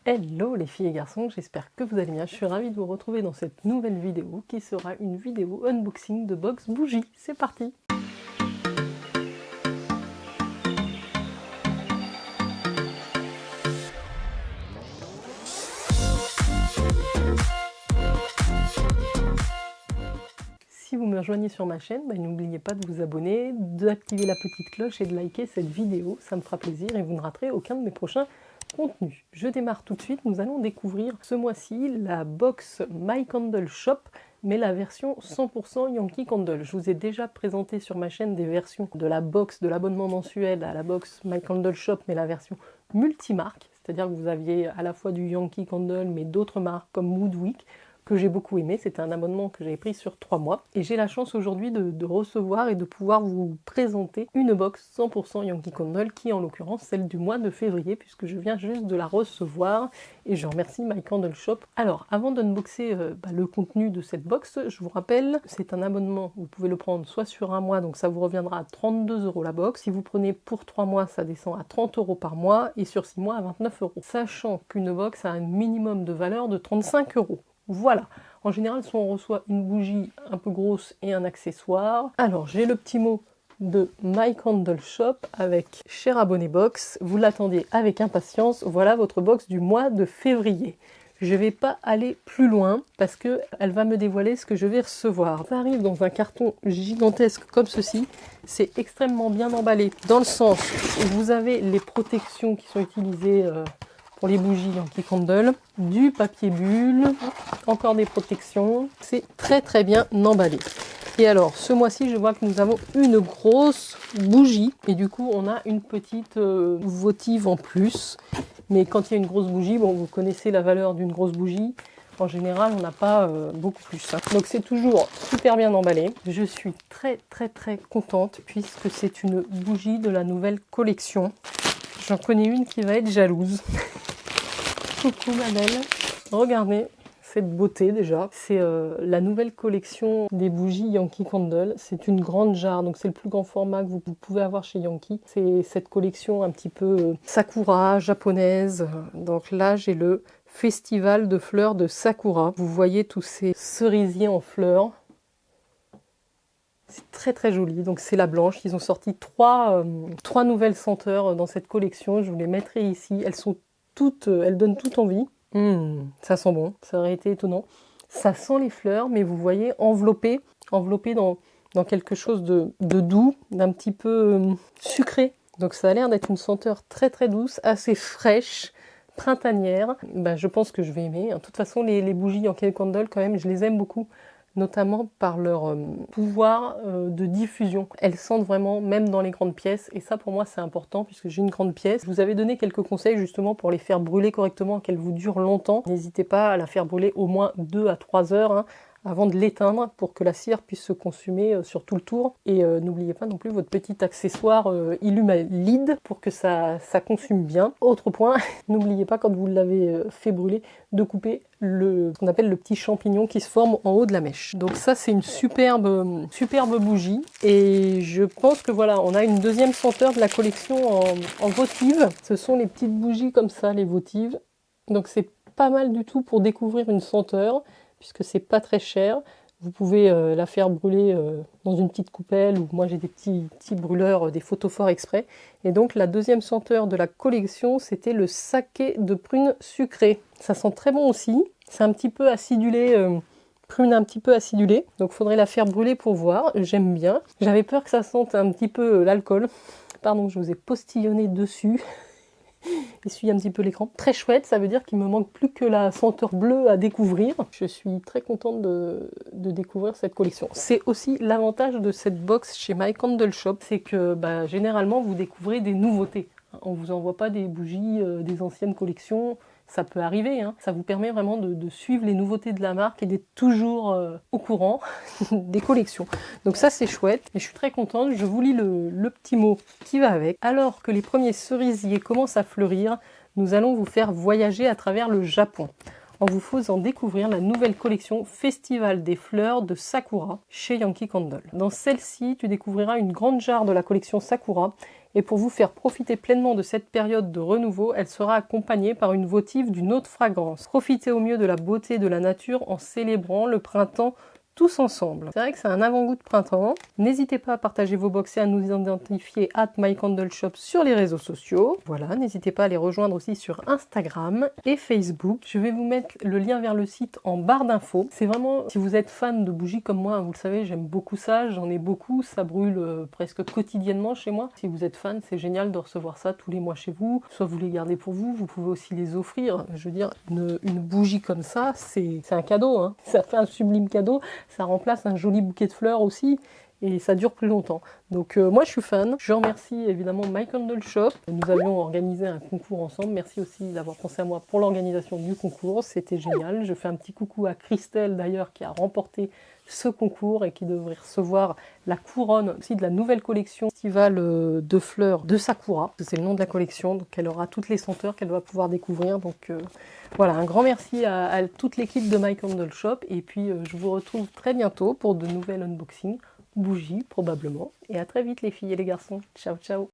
Hello les filles et garçons, j'espère que vous allez bien. Je suis ravie de vous retrouver dans cette nouvelle vidéo qui sera une vidéo unboxing de box bougies. C'est parti! Si vous me rejoignez sur ma chaîne, n'oubliez pas de vous abonner, d'activer la petite cloche et de liker cette vidéo, ça me fera plaisir et vous ne raterez aucun de mes prochains contenus. Je démarre tout de suite, nous allons découvrir ce mois-ci la box My Candle Shop, mais la version 100% Yankee Candle. Je vous ai déjà présenté sur ma chaîne des versions de la box, de l'abonnement mensuel à la box My Candle Shop, mais la version multimarque, c'est-à-dire que vous aviez à la fois du Yankee Candle, mais d'autres marques comme Moodwick, que j'ai beaucoup aimé. C'était un abonnement que j'avais pris sur 3 mois. Et j'ai la chance aujourd'hui de recevoir et de pouvoir vous présenter une box 100% Yankee Candle, qui est en l'occurrence celle du mois de février, puisque je viens juste de la recevoir. Et je remercie My Candle Shop. Alors, avant d'unboxer le contenu de cette box, je vous rappelle, c'est un abonnement. Vous pouvez le prendre soit sur un mois, donc ça vous reviendra à 32 € la box. Si vous prenez pour 3 mois, ça descend à 30 € par mois. Et sur 6 mois, à 29 €. Sachant qu'une box a un minimum de valeur de 35 €. Voilà, en général, soit on reçoit une bougie un peu grosse et un accessoire. Alors, j'ai le petit mot de My Candle Shop avec « Cher abonné box, vous l'attendiez avec impatience, voilà votre box du mois de février ». Je ne vais pas aller plus loin parce qu'elle va me dévoiler ce que je vais recevoir. Ça arrive dans un carton gigantesque comme ceci. C'est extrêmement bien emballé dans le sens où vous avez les protections qui sont utilisées pour les bougies Yankee Candle, du papier bulle, encore des protections. C'est très bien emballé. Et alors, ce mois-ci, je vois que nous avons une grosse bougie. Et du coup, on a une petite votive en plus. Mais quand il y a une grosse bougie, bon, vous connaissez la valeur d'une grosse bougie. En général, on n'a pas beaucoup plus. Donc c'est toujours super bien emballé. Je suis très contente puisque c'est une bougie de la nouvelle collection. J'en connais une qui va être jalouse. Coucou ma belle. Regardez cette beauté déjà. C'est la nouvelle collection des bougies Yankee Candle. C'est une grande jarre, donc c'est le plus grand format que vous pouvez avoir chez Yankee. C'est cette collection un petit peu sakura, japonaise. Donc là, j'ai le festival de fleurs de sakura. Vous voyez tous ces cerisiers en fleurs. C'est très joli, donc c'est la blanche. Ils ont sorti trois nouvelles senteurs dans cette collection. Je vous les mettrai ici. Elles sont toutes, elles donnent toute envie. Ça sent bon, ça aurait été étonnant. Ça sent les fleurs, mais vous voyez, enveloppé dans quelque chose de doux, d'un petit peu sucré. Donc ça a l'air d'être une senteur très douce, assez fraîche, printanière. Je pense que je vais aimer. De toute façon, les bougies Yankee Candle, quand même, je les aime beaucoup, notamment par leur pouvoir de diffusion. Elles sentent vraiment, même dans les grandes pièces, et ça pour moi c'est important puisque j'ai une grande pièce. Je vous avais donné quelques conseils justement pour les faire brûler correctement, qu'elles vous durent longtemps. N'hésitez pas à la faire brûler au moins 2 à 3 heures avant de l'éteindre pour que la cire puisse se consumer sur tout le tour. Et n'oubliez pas non plus votre petit accessoire Illumalide pour que ça consume bien. Autre point, n'oubliez pas quand vous l'avez fait brûler de couper ce qu'on appelle le petit champignon qui se forme en haut de la mèche. Donc ça c'est une superbe bougie et je pense que voilà, on a une deuxième senteur de la collection en votive. Ce sont les petites bougies comme ça, les votives. Donc c'est pas mal du tout pour découvrir une senteur puisque c'est pas très cher. Vous pouvez la faire brûler dans une petite coupelle, ou moi j'ai des petits brûleurs, des photophores exprès. Et donc la deuxième senteur de la collection, c'était le saké de prune sucrée. Ça sent très bon aussi. C'est un petit peu acidulé, prune un petit peu acidulée. Donc il faudrait la faire brûler pour voir. J'aime bien. J'avais peur que ça sente un petit peu l'alcool. Pardon, je vous ai postillonné dessus. Essuie un petit peu l'écran. Très chouette, ça veut dire qu'il me manque plus que la senteur bleue à découvrir. Je suis très contente de découvrir cette collection. C'est aussi l'avantage de cette box chez My Candle Shop, c'est que généralement vous découvrez des nouveautés. On vous envoie pas des bougies des anciennes collections. Ça peut arriver, ça vous permet vraiment de suivre les nouveautés de la marque et d'être toujours au courant des collections. Donc ça c'est chouette et je suis très contente. Je vous lis le petit mot qui va avec. Alors que les premiers cerisiers commencent à fleurir, nous allons vous faire voyager à travers le Japon en vous faisant découvrir la nouvelle collection Festival des fleurs de Sakura chez Yankee Candle. Dans celle-ci, tu découvriras une grande jarre de la collection Sakura Et pour vous faire profiter pleinement de cette période de renouveau, elle sera accompagnée par une votive d'une autre fragrance. Profitez au mieux de la beauté de la nature en célébrant le printemps tous ensemble. C'est vrai que c'est un avant-goût de printemps. N'hésitez pas à partager vos box et à nous identifier @mycandleshop sur les réseaux sociaux. Voilà, n'hésitez pas à les rejoindre aussi sur Instagram et Facebook. Je vais vous mettre le lien vers le site en barre d'infos. C'est vraiment, si vous êtes fan de bougies comme moi, vous le savez, j'aime beaucoup ça, j'en ai beaucoup, ça brûle presque quotidiennement chez moi. Si vous êtes fan, c'est génial de recevoir ça tous les mois chez vous. Soit vous les gardez pour vous, vous pouvez aussi les offrir. Je veux dire, une bougie comme ça, c'est un cadeau, hein. Ça fait un sublime cadeau. Ça remplace un joli bouquet de fleurs aussi et ça dure plus longtemps. Donc moi je suis fan. Je remercie évidemment My Candle Shop. Nous avions organisé un concours ensemble. Merci aussi d'avoir pensé à moi pour l'organisation du concours. C'était génial. Je fais un petit coucou à Christelle d'ailleurs qui a remporté ce concours et qui devrait recevoir la couronne aussi de la nouvelle collection estivale de fleurs de Sakura. C'est le nom de la collection, donc elle aura toutes les senteurs qu'elle va pouvoir découvrir. Donc voilà, un grand merci à toute l'équipe de My Candle Shop et puis je vous retrouve très bientôt pour de nouvelles unboxings, bougies probablement. Et à très vite les filles et les garçons. Ciao ciao.